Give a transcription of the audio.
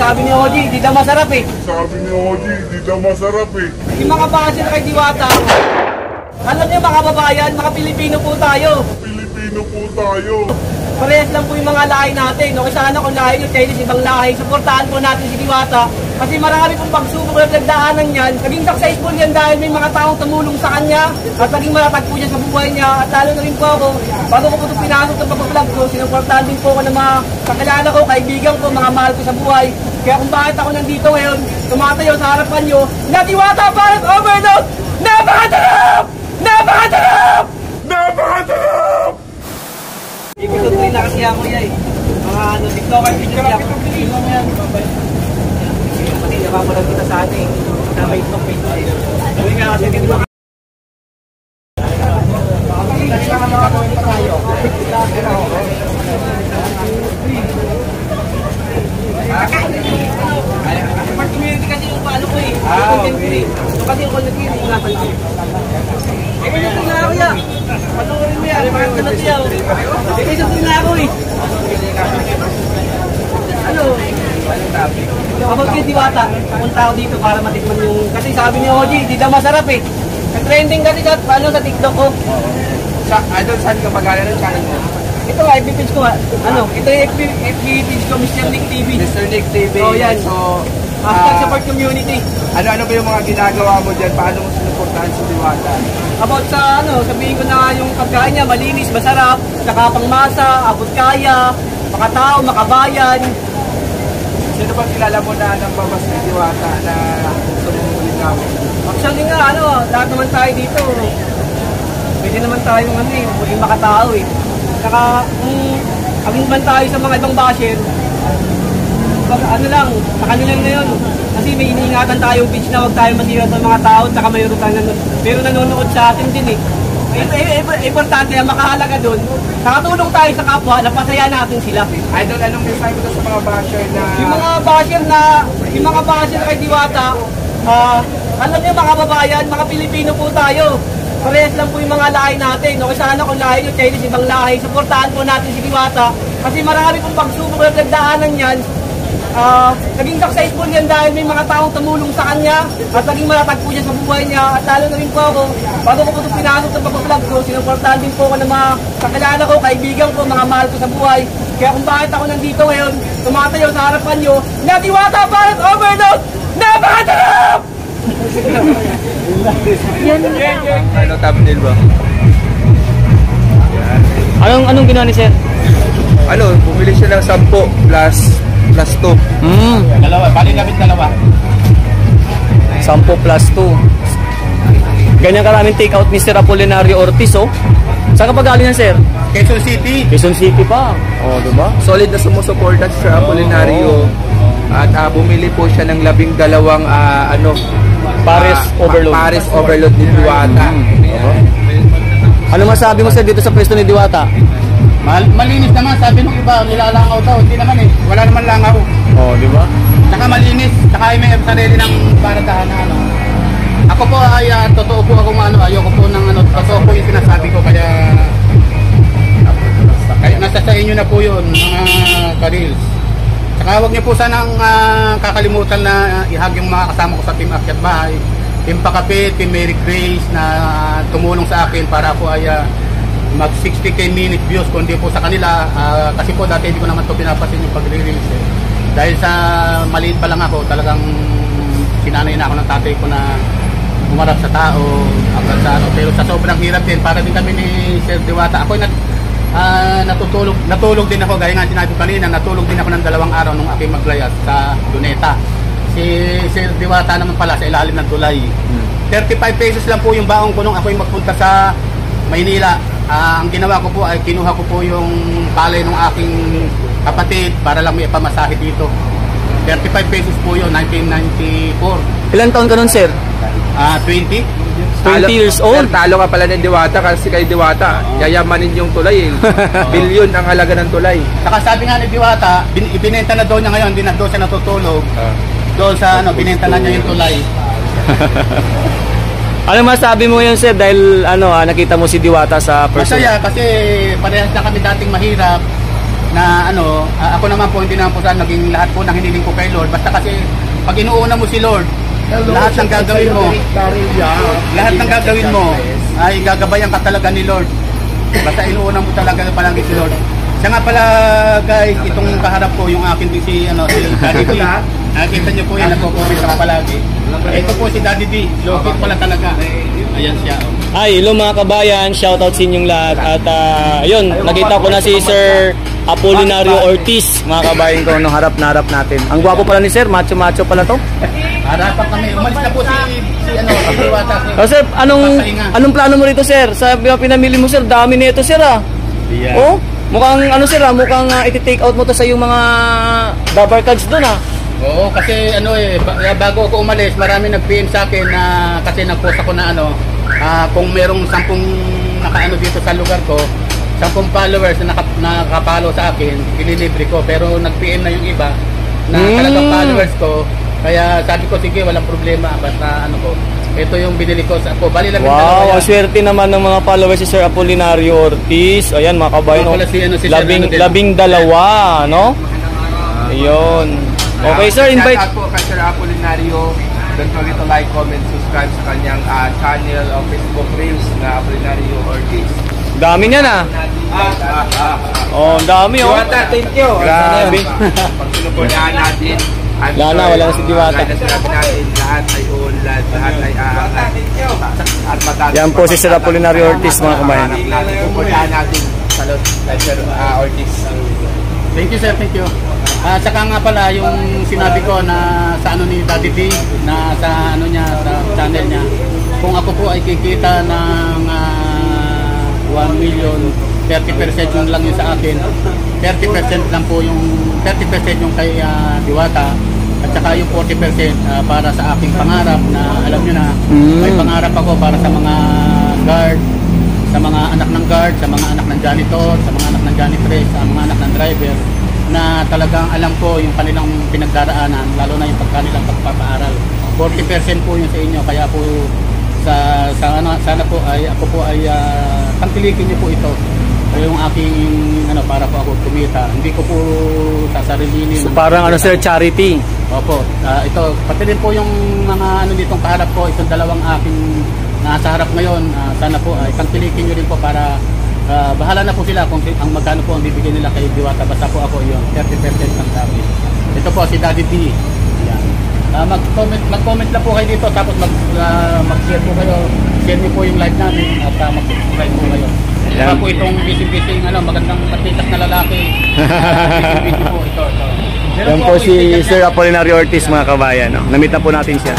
sabi ni Oji, di daw masarap eh. Sabi ni Oji, di daw masarap eh. Yung mga basher kay Diwata, alam niyo mga babayan, mga Pilipino po tayo. Pilipino po tayo. Parehas lang po yung mga lahi natin. Okay, sana kung lahi yung Chinese, ibang lahi. Supportahan po natin si Diwata. Kasi marami pong pagsubok na nagdaanan yan. Naging successful yan dahil may mga taong tumulong sa kanya. At naging matatag po niya sa buhay niya. At lalo na rin po ako, bago ko po ito pinasok ng pag-vlog ko, sinuportahan din po ako ng mga kakilala ko, kaibigan ko, mga mahal ko sa buhay. Kaya kung bakit ako nandito ngayon, tumatayo sa harapan nyo, na Diwata Parent Overload! Napakatarap! Napakatarap! Napakatarap! Ikutuloy na kasi ako yan eh. Mga TikToker, TikToker. Kasi nakamulang kita sa atin. Na may TikTok. Sabi nga kasi dito ba? Part community kasi yung paano ko eh. Content ko eh. So kasi yung content ko yung ingatan ko. Eh kaya ito na ako yan. Panoorin mo yan. Parang ganun siya. Eh kaya ito na ako eh. Ano? Kapag kay Diwata, pumunta ako dito para matikman yung... Kasi sabi ni Oji, di daw masarap eh. Trending kasi sa TikTok ko. Idol, saan ka magana ng channel mo? Ito nga, FB page ko nga. Ano? Ito yung FB page ko, Mr. Nick TV. Mr. Nick TV. Oh, yan. So, Hashtag support community. ano ba yung mga ginagawa mo dyan? Paano mo sinuportahan si Diwata? About sa sabihin ko na yung pagkain niya, malinis, masarap, saka pangmasa, abot kaya, makatao, makabayan. Sino ba kilala mo na ng babas ni Diwata na sumulit namin? Actually nga, lahat naman tayo dito. Pwede naman tayo maging makatao eh. Saka, kung man tayo sa mga ibang basher, sa kanilang na yun. Kasi may iniingatan tayong pitch na huwag tayo masira sa mga tao, saka mayroon tayo pero nanonood sa atin din eh. Importante na makahalaga doon. Nakatulong tayo sa kapwa, napasaya natin sila. Idol, anong mensahe mo sa mga basher na... Yung mga basher kay Diwata, alam niyo mga babayan, mga Pilipino po tayo. Parehas lang po yung mga lahi natin. Okay, sana kung lahi yung Chinese, ibang lahi. Supportahan po natin si Diwata. Kasi marami pong pagsubok na nagdaanan yan. Naging successful yan dahil may mga taong tumulong sa kanya. At naging matatag po niya sa buhay niya. At lalo na rin po ako, bago ko po ito pinasok ng pag-vlog ko, sinuportahan din po ako ng mga kakilala ko, kaibigan ko, mga mahal ko sa buhay. Kaya kung bakit ako nandito ngayon, tumatayo sa harapan nyo, na Diwata Parent Overload! Napakatarap! Ano thumbnail ba? Anong ginawa ni Sir? Bumili siya ng 10 plus 2. Dalawa, bali namin dalawa. 10 plus 2. Ganyan karaming take out Mr. Apolinario Ortiz, oh. Saan ka pa galing yan, Sir? Quezon City. Quezon City pa. Oh, diba? Solid na sumusuporta sa Apolinario. At bumili po siya ng 12 Paris Overload. Paris Overload ni Diwata. Ano masabi mo, Sir, dito sa pwesto ni Diwata? Malinis naman, sabi nung iba, nilalangaw daw. Hindi naman eh, wala naman langaw. Oh, di ba? Saka malinis, saka may sarili ng paradahan na Ako po ay totoo po akong ayoko po ng totoo po yung sinasabi ko, kaya nasa sa inyo na po yun, mga ka-reels. Saka huwag niyo po sanang kakalimutan na ihag yung mga kasama ko sa Team Akyat Bahay, Team Pakapit, Team Mary Grace na tumulong sa akin para po ay mag 60k minute views, kundi po sa kanila kasi po dati hindi ko naman ito pinapasin yung pag-release dahil sa maliit pa lang ako, talagang sinanay na ako ng tatay ko na umarap sa tao hanggang sa pero sa sobrang hirap din, para din kami ni Sir Diwata, ako natulog din ako, gaya nga sinabi ko kanina, natulog din ako ng 2 araw nung aking maglayas sa Luneta. Si Sir Diwata naman pala sa ilalim ng tulay. 35 pesos lang po yung baong ko nung ako'y magpunta sa Maynila. Ang ginawa ko po ay kinuha ko po yung palay ng aking kapatid para lang may pamasahe dito. 35 pesos po yun, 1994. Ilang taon ka nun, Sir? 20. 20 years old? Talo ka pala ng Diwata kasi kay Diwata, yayamanin yung tulay. Bilyon ang halaga ng tulay. Saka sabi nga ni Diwata, ibinenta na daw niya ngayon, hindi na daw siya natutulog. Doon sa binenta na niya yung tulay. Ano masabi mo yun, Sir, dahil nakita mo si Diwata sa person? Masaya kasi parehas na kami dating mahirap. na ano, ako naman po hindi naman po sana naging lahat po ng hiniling ko kay Lord. Basta kasi pag inuuna mo si Lord, lahat ng gagawin mo, ay gagabayan ka talaga ni Lord. Basta inuuna mo talaga palagi si Lord. Siya nga pala guys, itong kaharap ko yung akin din si Daddy D. Nakikita niyo po yan, nagko-comment ako palagi. Ito po si Daddy D, lokit pala talaga. Ayan siya. Ay, hello mga kabayan, shoutout sa inyong lahat. At ayun, nakita ko na si Sir Apolinario Ortiz, mga kabayan ko, nung harap na harap natin. Ang gwapo pala ni Sir, macho-macho pala to. Harapan kami, umalis na po si Diwata. Oh, Sir, anong plano mo rito, Sir? Sa pinamili mo, Sir, dami nito, Sir, ah. Yeah. Oh, mukhang Sir, mukhang iti-take out mo to sa yung mga rubber cards doon, ah. Oo, kasi bago ako umalis, marami nag-PM sa akin na kasi nag-post ako na kung merong 10 nakaano dito sa lugar ko, 10 followers na nakapalo sa akin, ililibre ko. Pero nag-PM na yung iba na talagang followers ko. Kaya sabi ko, sige, walang problema. Basta ito yung binili ko sa ako. Bali lang yung dalawa Wow, yan. ang swerte naman ng mga followers si Sir Apolinario Ortiz. Ayan mga kabayan, Wala si Sir, labing dalawa, no? Ayun. Okay, Sir, invite. Shout out po kay Sir Apolinario. Don't forget to like, comment, subscribe sa kanyang channel o Facebook Reels na Apolinario Ortiz. Dami niyan, ah. Oh, ang dami, oh. Diwata, thank you. Grabe. Pag sinupulaan natin, Wala na si Diwata. Gaya na sinabi natin, lahat ay uunlad, lahat ay aangat. At matatas. Yan po si Sir Apolinario Ortiz, mga kabayan. Pupuntahan natin sa Sir Ortiz. Thank you, sir. Thank you. Saka nga pala yung sinabi ko na sa ni Daddy D, na sa sa channel niya, kung ako po ay kikita ng 1 million, 30% yung lang yun sa akin, 30% lang po yung 30% yung kay Diwata, at saka yung 40% para sa aking pangarap na alam nyo na may pangarap ako para sa mga guard, sa mga anak ng guard, sa mga anak ng janitor, sa mga anak ng janitress, sa mga anak ng driver, na talagang alam ko yung kanilang pinagdaraanan, lalo na yung kanilang pagpapaaral. 40% po yun sa inyo, kaya po sana po ay ako po ay tangkilikin niyo po ito. Yung aking para po ako kumita, hindi ko po sasarilinin. So, parang Sir, charity. Opo, ito pati din po yung mga ditong kaharap ko, itong dalawang aking nasa harap ngayon, sana po ay tangkilikin niyo rin po para bahala na po sila kung ang magkano po ang bibigyan nila kay Diwata. Basta po ako yun, 30% ng dami. Ito po si Daddy D. Yan. Mag-comment lang po kayo dito, tapos mag-share po kayo. Share niyo po yung live namin at mag-subscribe po kayo. Saka po itong busy-busy, magandang matitas na lalaki. Busy-busy po ito. Yan po si Sir Apolinario Ortiz, mga kabayan. No? Namit na po natin siya.